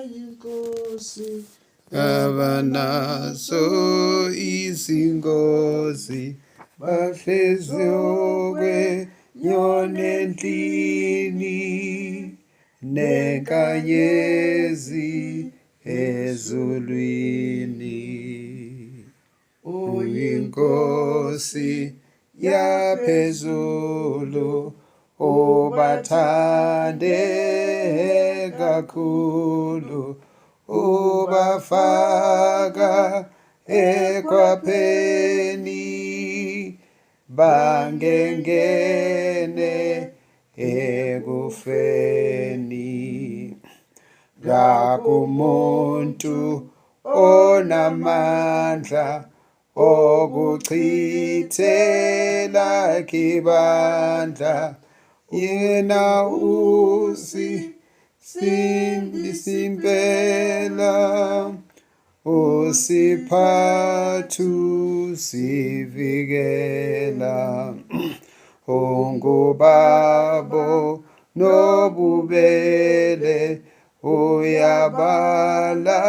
inkosi abanazo izingozi bahlezi okwenyoni endlini nenkanyezi ezulwini. Uyinkosi yaphezulu ubathande kakhulu ubafaka ekhwapheni bangengene ekufeni. Kakumuntu onamandla okuchithela kibandla yena usindisimpela usiphathu sivikela. Ungubabo nobubele uyabala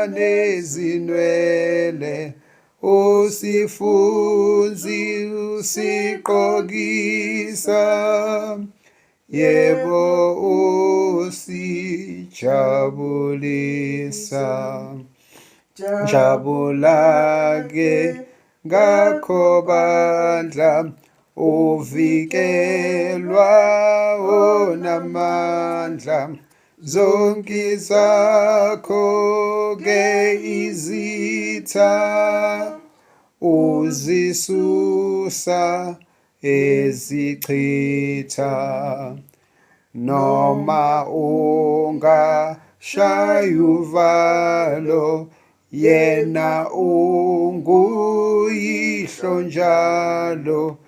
nezinwele usifunzi usiqokisa yebo usijabulisa. Jabula-ke ngakho bandla uvikelwa onamandla zonke zakho-ke izitha uzisusa ezichitha. Noma ungashaya uvalo yena unguyihlo njalo.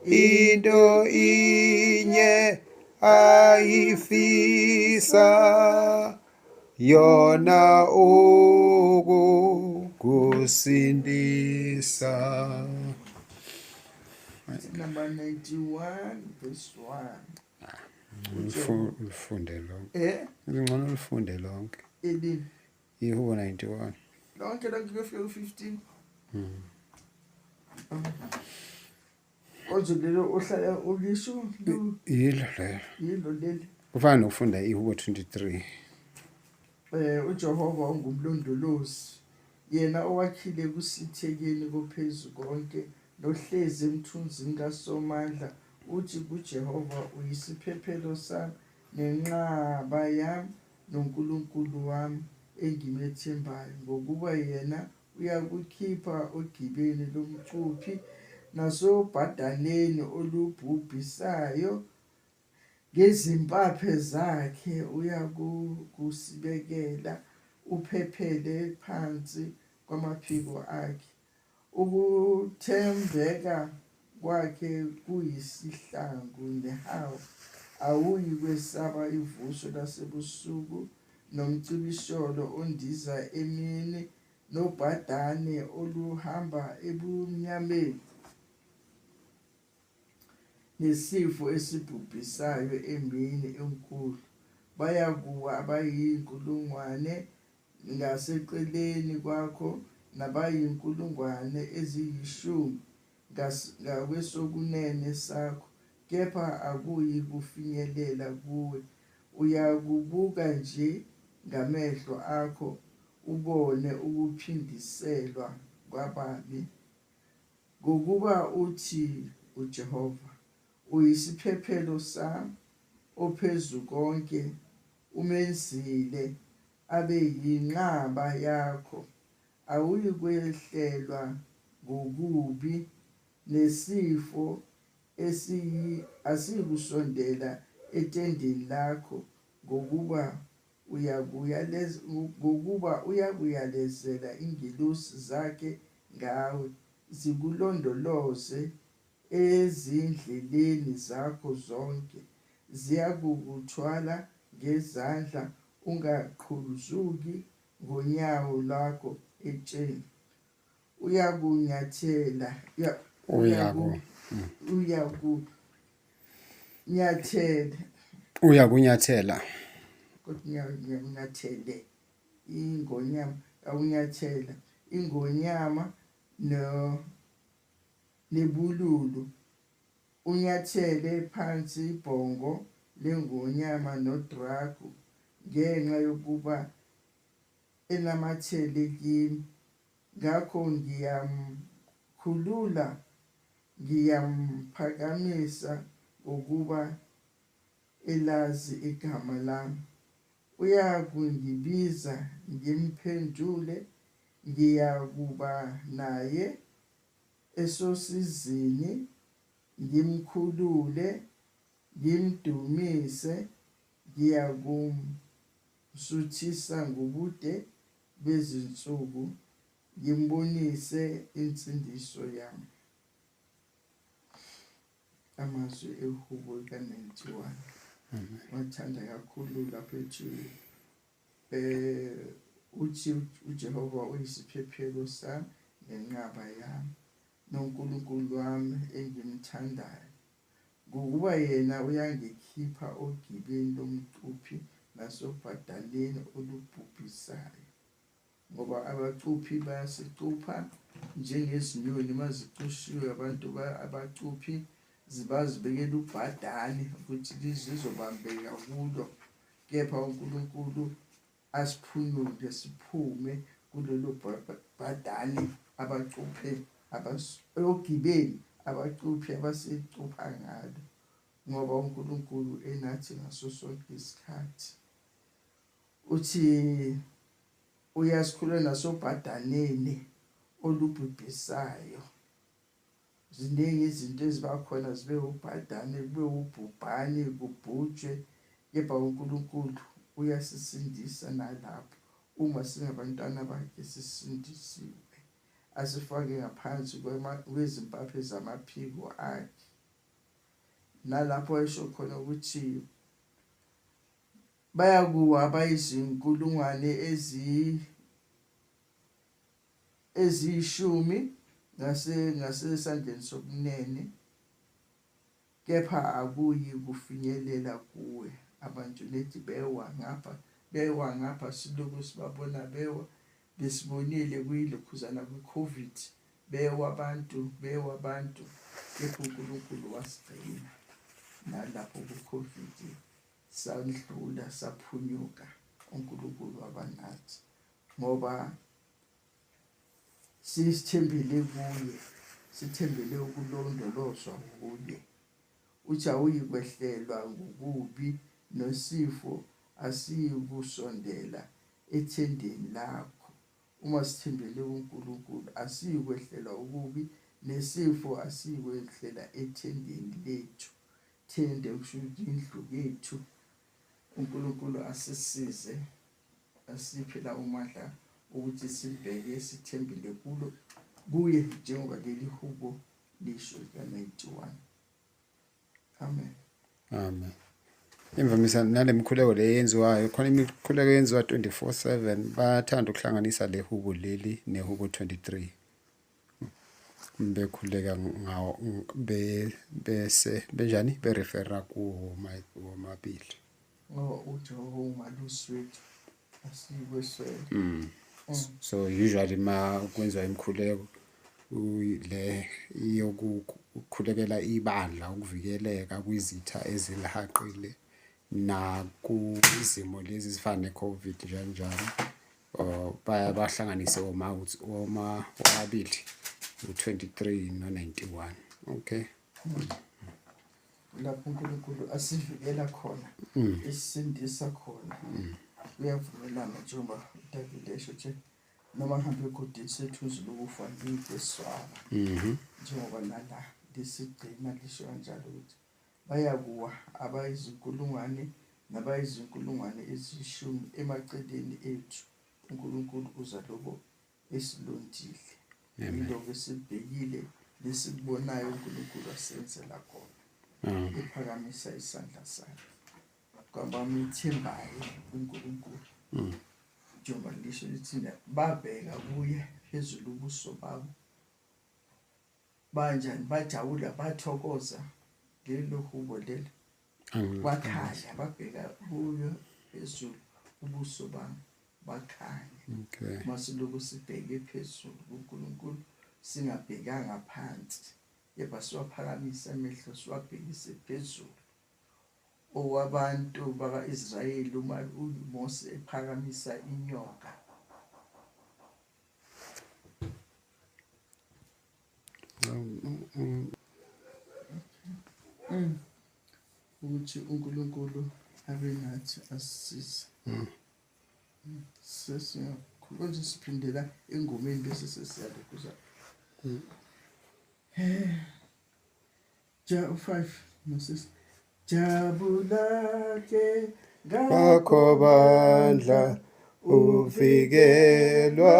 Into inye ayifisa yona ukukusindisa. number 91 verse 1. Ulifunde lonke. Ngcono ulifunde lonke. Elini Ihubo 91. lonke kuyofika u15. Konje lelo ohlala ulisho Yilo leyo. yilo leli. Kufana nokufunda ihubo 23. uJehova ungumlondolozi yena owakhile kusithekeni kophezu konke nohlezi emthunzini kaSomandla. Uthi kuJehova uyisiphephelo sami nenqaba yami noNkulunkulu wami engimethembayo. Ngokuba yena uyakukhipha ogibeni lomcuphi nasobhadaneni olubhubhisayo. Ngezimpaphe zakhe uyakusibekela uphephele phansi kwamaphiko akhe. Ukuthembeka kwakhe kuyisihlangu nehawu. Awuyi kwesaba ivuso lasebusuku nomcibisholo ondiza emini nobhadane oluhamba ebumnyameni nesifo esibhubhisayo emini enkulu. Bayakuwa abayinkulungwane ngaseceleni kwakho nabayinkulungwane eziyishumi ngakwesokunene sakho, kepha akuyi kufinyelela kuwe. Uyakubuka nje ngamehlo akho ubone ukuphindiselwa kwababi. Ngokuba uthi uJehova uyisiphephelo sami ophezu konke, umenzile abe yinqaba yakho. Awuyi kwehlelwa ngokubi nesifo asikusondela etendeni lakho. Ngokuba uyakuyalezela ingelosi zakhe ngawe zikulondoloze ezindleleni zakho zonke. Ziyakukuthwala ngezandla ungaqhuzuki ngonyawo lwakho etsheni. Uyakunyathela Uyakunyathela. kodwa ingonyama awunyathela ingonyama nebululu unyathele phansi ibhongo lengonyama nodragu ngenxa yokuba enamathele kimi. Ngakho ngiyamkhulula ngiyamphakamisa ngokuba elazi igama lami. Uyakungibiza ngimphendule, ngiyakuba naye esosizini, ngimkhulule, ngimdumise, ngiyakumsuthisa ngobude bezinsuku, ngimbonise insindiso yami. Amazwi ehubo ka-91. Wathanda kakhulu lapho ethi uthi uJehova uyisiphephelo sami nenqaba yami noNkulunkulu wami engimthandayo, ngokuba yena uyangikhipha ogibeni lomcuphi nasobhadaleni olubhubhisayo. Ngoba abacuphi bayasicupha njengezinyoni mazicushiwe abantu abacuphi bazibekela ubhadane ukuthi zizobambeka kulo, kepha uNkulunkulu asiphunyule siphume kulelo bhadane abacuphe ogibeni abacuphi abasicupha ngalo, ngoba uNkulunkulu enathi ngaso sonke isikhathi. Uthi uyasikhulula nasobhadaneni olubhubhisayo. Ziningi izinto ezibakhona zibe ubhadane, kube ubhubhane, kubhujwe, kepha uNkulunkulu uyasisindisa nalapho. Uma singabantwana bakhe sisindisiwe, asifake ngaphansi kwezimpaphe zamaphiko akhe. Nalapho esho khona ukuthi bayakuwa abayizinkulungwane eziyishumi ngasesandleni sokunene, kepha akuyi kufinyelela kuwe. Abantu nethi bewa ngapha silokhu sibabona bewa, besibonile kuyilokhuzana kwi-COVID, bewa abantu, kepha uNkulunkulu wasigcina nalapho ku-COVID sadlula saphunyuka. uNkulunkulu wabanathi ngoba sisithembele kuye, sithembele ukulondolozwa kuye. Uthi awuyikwehlelwa ngokubi, nosifo asiyikusondela ethendeni lakho. Uma sithembele uNkulunkulu asiyikwehlelwa ukubi, nesifo asiyikwehlela ethendeni lethu. Thende kusho ukuthi indlu yethu. uNkulunkulu asisize, asiphe la umandla ukuthi sibheke sithembele kuye njengoba leli hubo lisho ka-91. Amen. Amen. Imvamisa nale mikhuleko le yenziwayo, khona imikhuleko yenziwa 24/7, bayathanda ukuhlanganisa le hubo leli nehubo 23. Bekhuleka ngawo bese benjani berefera kuwo omabili. uJehova umalusi wethu asikweswele. So usually ma kwenziwa imikhuleko le yokukhulekela ibandla, ukuvikeleka kwizitha ezilihaqile nakuzimo lezi zifana ne-COVID njalo, bahlanganise omabili u-23 no-91. Okay. Lapho uNkulunkulu asivikela khona, esisindisa khona. Uyavumelana njengoba uDavide esho nje, noma ngihambe egodini sethuzi lokufa ngiyiswaba. Njengoba nala lesigcina lisho kanjalo ukuthi bayakuwa abayizinkulungwane nabayizinkulungwane eziyishumi emaceleni ethu. uNkulunkulu uzaloko esilondile. Yiloko esibhekile lesikubonayo uNkulunkulu asenzela khona. Ephakamisa isandla sakhe kwabamthembayo uNkulunkulu. Njengoba lisho lithi babheka kuye phezulu ubuso babo banjani, bajabula, bathokoza. Lelo hubo lelo bakhanya babheka kuyo phezulu ubuso babo bakhanye. Okay. Masiloku sibheke phezulu kuNkulunkulu singabhekanga phansi, yeba siwaphakamisa amehlo siwabhekise phezulu. Owabantu baka-Israyeli uma uMose ephakamisa inyoka, ukuthi uNkulunkulu abe nathi asisize. Sesingakhuluza siphindela engomeni bese sesiyalekuza. Ja 5 Moses. Jabula ke Ngakho bandla uvikelwa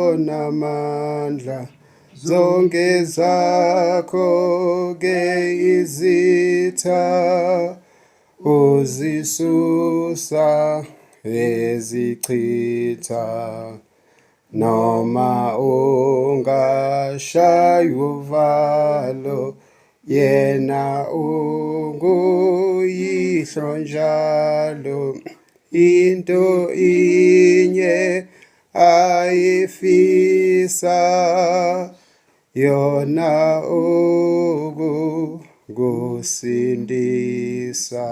onamandla, zonke zakho ke izitha uzisusa ezichitha, noma ungashaya uvalo yena unguyihlo njalo. Into inye ayifisa yona ukusindisa.